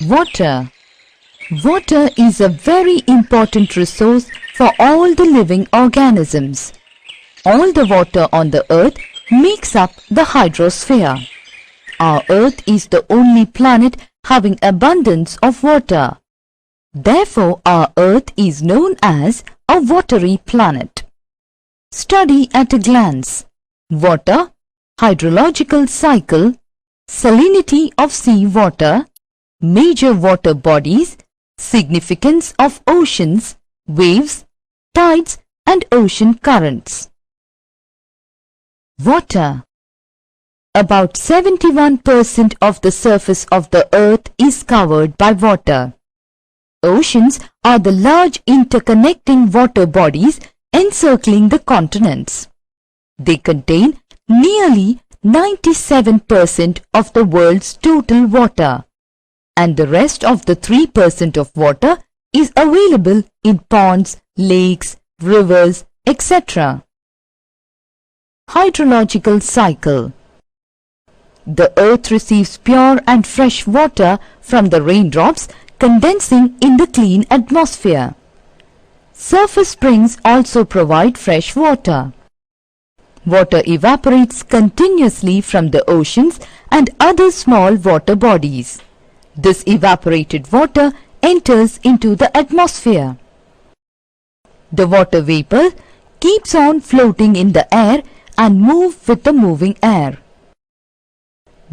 Water. Water is a very important resource for all the living organisms. All the water on the earth makes up the hydrosphere. Our earth is the only planet having abundance of water. Therefore, our earth is known as a watery planet. Study at a glance. Water, hydrological cycle, salinity of sea water, major water bodies, significance of oceans, waves, tides and ocean currents. Water. About 71% of the surface of the earth is covered by water. Oceans are the large interconnecting water bodies encircling the continents. They contain nearly 97% of the world's total water, and the rest of the 3% of water is available in ponds, lakes, rivers, etc. Hydrological cycle. The earth receives pure and fresh water from the raindrops condensing in the clean atmosphere. Surface springs also provide fresh water. Water evaporates continuously from the oceans and other small water bodies. This evaporated water enters into the atmosphere. The water vapor keeps on floating in the air and moves with the moving air.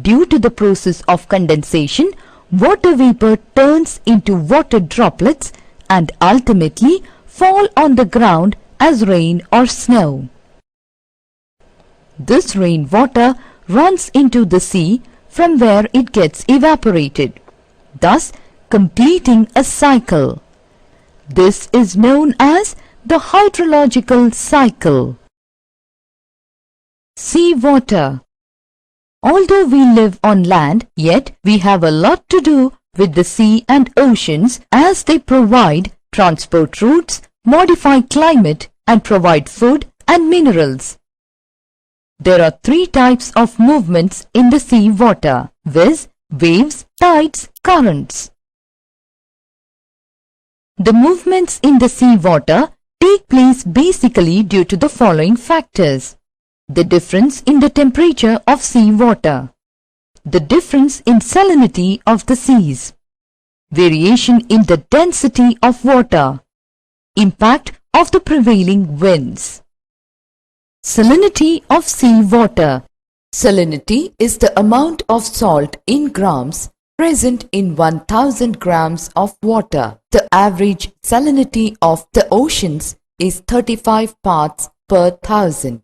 Due to the process of condensation, water vapor turns into water droplets and ultimately fall on the ground as rain or snow. This rainwater runs into the sea from where it gets evaporated, thus completing a cycle. This is known as the hydrological cycle. Sea water. Although we live on land, yet we have a lot to do with the sea and oceans as they provide transport routes, modify climate and provide food and minerals. There are 3 types of movements in the sea water, viz. Waves, tides, currents. The movements in the sea water take place basically due to the following factors: the difference in the temperature of sea water, the difference in salinity of the seas, variation in the density of water, impact of the prevailing winds. Salinity of sea water. Salinity is the amount of salt in grams present in 1000 grams of water. The average salinity of the oceans is 35 parts per thousand.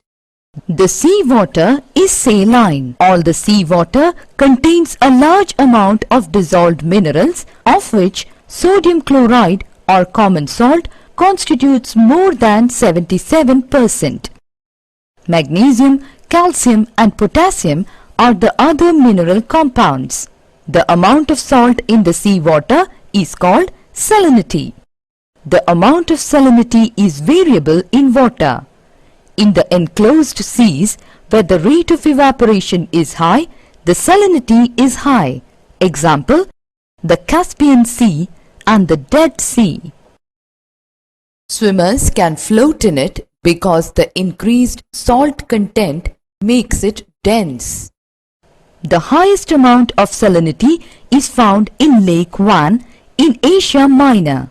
The sea water is saline. All the sea water contains a large amount of dissolved minerals, of which sodium chloride or common salt constitutes more than 77%. Magnesium, calcium and potassium are the other mineral compounds. The amount of salt in the sea water is called salinity. The amount of salinity is variable in water. In the enclosed seas, where the rate of evaporation is high, the salinity is high. Example, the Caspian Sea and the Dead Sea. Swimmers can float in it because the increased salt content makes it dense. The highest amount of salinity is found in Lake Van in Asia Minor.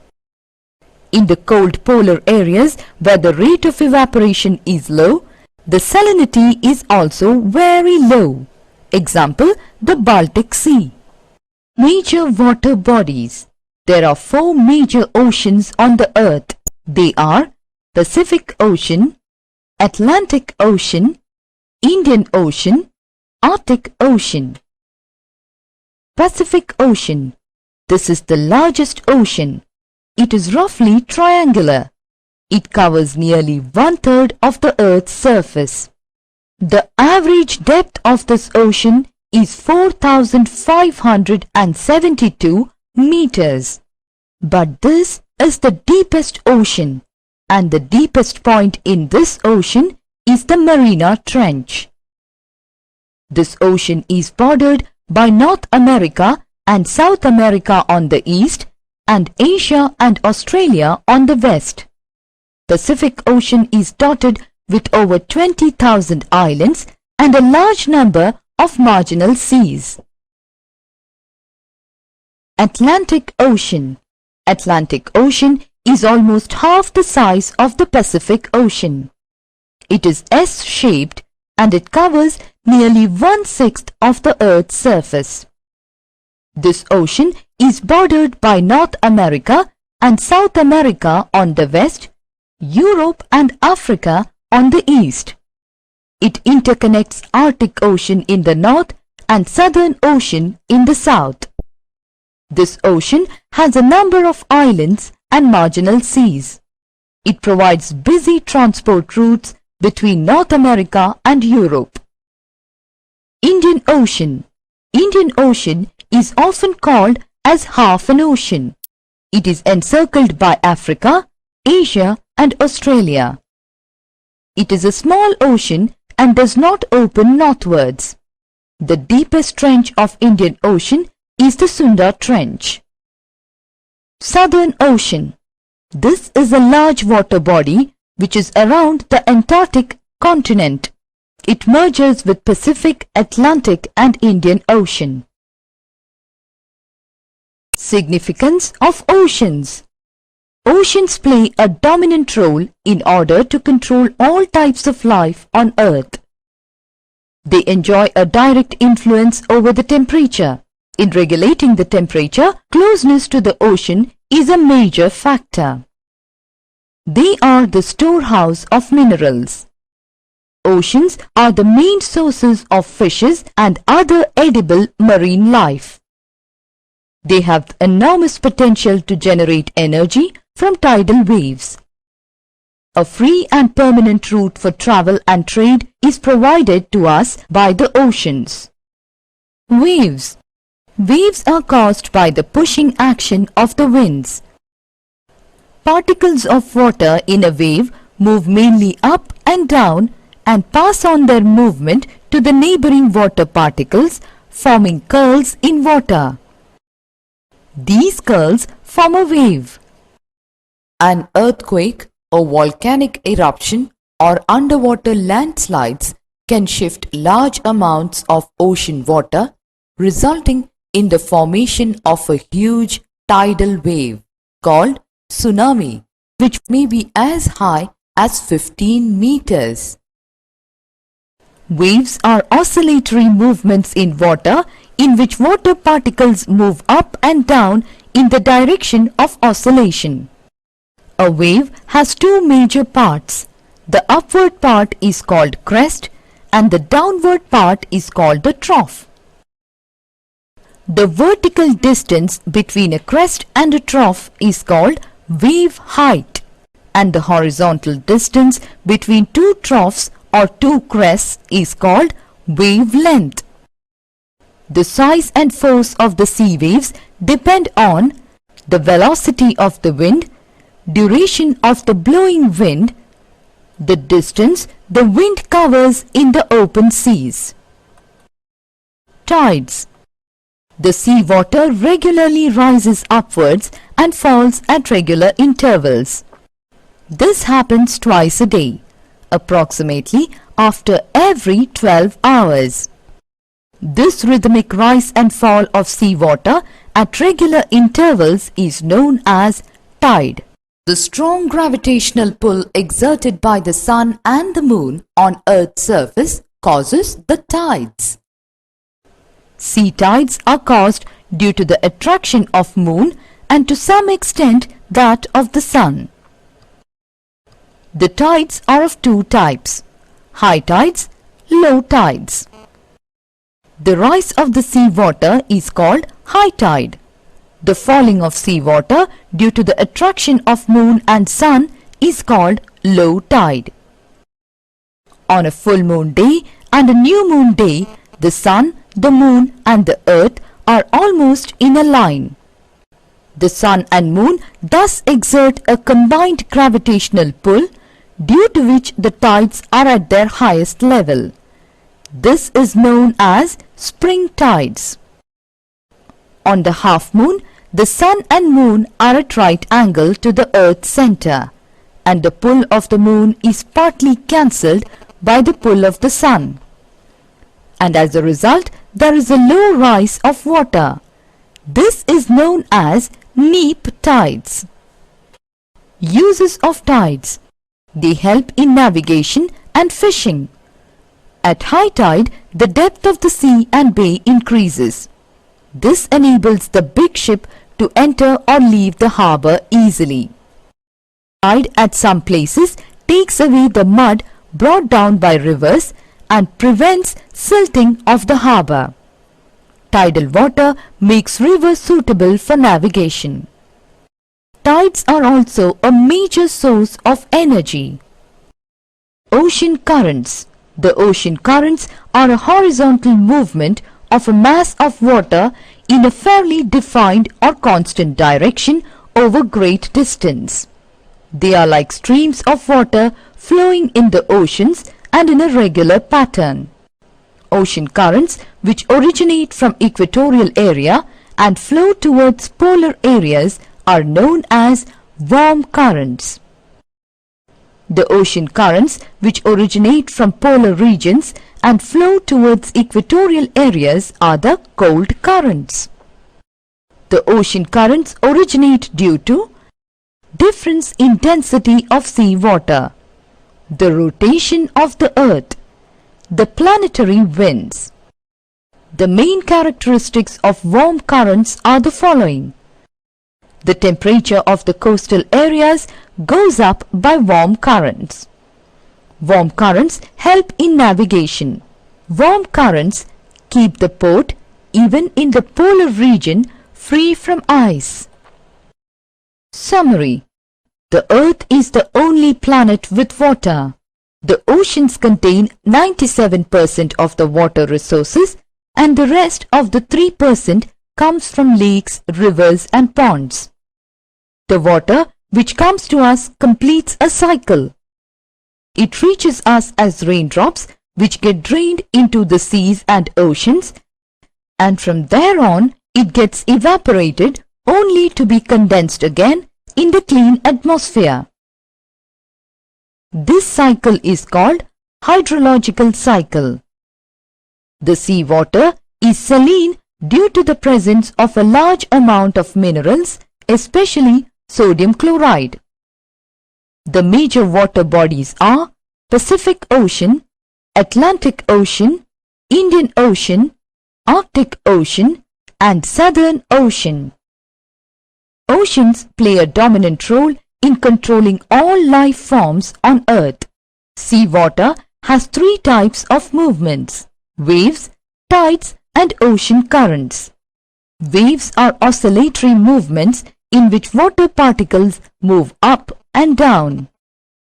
In the cold polar areas where the rate of evaporation is low, the salinity is also very low. Example, the Baltic Sea. Major water bodies. There are 4 major oceans on the earth. They are Pacific Ocean, Atlantic Ocean, Indian Ocean, Arctic Ocean. Pacific Ocean. This is the largest ocean. It is roughly triangular. It covers nearly 1/3 of the Earth's surface. The average depth of this ocean is 4,572 meters. But this is the deepest ocean, and the deepest point in this ocean is the Mariana Trench. This ocean is bordered by North America and South America on the east, and Asia and Australia on the west. Pacific Ocean is dotted with over 20,000 islands and a large number of marginal seas. Atlantic Ocean. Atlantic Ocean is almost half the size of the Pacific Ocean. It is S-shaped and it covers nearly 1/6 of the Earth's surface. This ocean is bordered by North America and South America on the west, Europe and Africa on the east. It interconnects Arctic Ocean in the north and Southern Ocean in the south. This ocean has a number of islands and marginal seas. It provides busy transport routes between North America and Europe. Indian Ocean. Indian Ocean is often called as half an ocean. It is encircled by Africa, Asia and Australia. It is a small ocean and does not open northwards. The deepest trench of Indian Ocean is the Sunda Trench. Southern Ocean. This is a large water body which is around the Antarctic continent. It merges with Pacific, Atlantic and Indian Ocean. Significance of oceans. Oceans play a dominant role in order to control all types of life on Earth. They enjoy a direct influence over the temperature. In regulating the temperature, closeness to the ocean is a major factor. They are the storehouse of minerals. Oceans are the main sources of fishes and other edible marine life. They have enormous potential to generate energy from tidal waves. A free and permanent route for travel and trade is provided to us by the oceans. Waves. Waves are caused by the pushing action of the winds. Particles of water in a wave move mainly up and down and pass on their movement to the neighboring water particles, forming curls in water. These curls form a wave. An earthquake, a volcanic eruption, or underwater landslides can shift large amounts of ocean water, resulting in the formation of a huge tidal wave called tsunami, which may be as high as 15 meters. Waves are oscillatory movements in water in which water particles move up and down in the direction of oscillation. A wave has two major parts. The upward part is called crest and the downward part is called the trough. The vertical distance between a crest and a trough is called wave height, and the horizontal distance between two troughs or two crests is called wavelength. The size and force of the sea waves depend on the velocity of the wind, duration of the blowing wind, the distance the wind covers in the open seas. Tides. The sea water regularly rises upwards and falls at regular intervals. This happens twice a day, approximately after every 12 hours. This rhythmic rise and fall of sea water at regular intervals is known as tide. The strong gravitational pull exerted by the sun and the moon on Earth's surface causes the tides. Sea tides are caused due to the attraction of moon and to some extent that of the sun. The tides are of two types: high tides, low tides. The rise of the sea water is called high tide. The falling of sea water due to the attraction of moon and sun is called low tide. On a full moon day and a new moon day, the sun, the moon and the earth are almost in a line. The sun and moon thus exert a combined gravitational pull, due to which the tides are at their highest level. This is known as spring tides. On the half moon, the sun and moon are at right angle to the earth's center, and the pull of the moon is partly cancelled by the pull of the sun. And as a result, there is a low rise of water. This is known as neap tides. Uses of tides. They help in navigation and fishing. At high tide, the depth of the sea and bay increases. This enables the big ship to enter or leave the harbour easily. Tide at some places takes away the mud brought down by rivers and prevents silting of the harbour. Tidal water makes rivers suitable for navigation. Tides are also a major source of energy. Ocean currents. The ocean currents are a horizontal movement of a mass of water in a fairly defined or constant direction over great distance. They are like streams of water flowing in the oceans and in a regular pattern. Ocean currents which originate from equatorial area and flow towards polar areas are known as warm currents. The ocean currents which originate from polar regions and flow towards equatorial areas are the cold currents. The ocean currents originate due to difference in density of sea water, the rotation of the earth, the planetary winds. The main characteristics of warm currents are the following. The temperature of the coastal areas goes up by warm currents. Warm currents help in navigation. Warm currents keep the port, even in the polar region, free from ice. Summary. The Earth is the only planet with water. The oceans contain 97% of the water resources, and the rest of the 3% comes from lakes, rivers and ponds. The water which comes to us completes a cycle. It reaches us as raindrops which get drained into the seas and oceans, and from there on it gets evaporated only to be condensed again in the clean atmosphere. This cycle is called hydrological cycle. The sea water is saline due to the presence of a large amount of minerals, especially sodium chloride. The major water bodies are Pacific Ocean, Atlantic Ocean, Indian Ocean, Arctic Ocean and Southern Ocean. Oceans play a dominant role in controlling all life forms on Earth. Seawater has 3 types of movements: waves, tides and ocean currents. Waves are oscillatory movements in which water particles move up and down.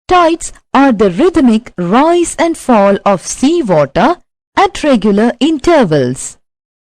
Tides are the rhythmic rise and fall of sea water at regular intervals.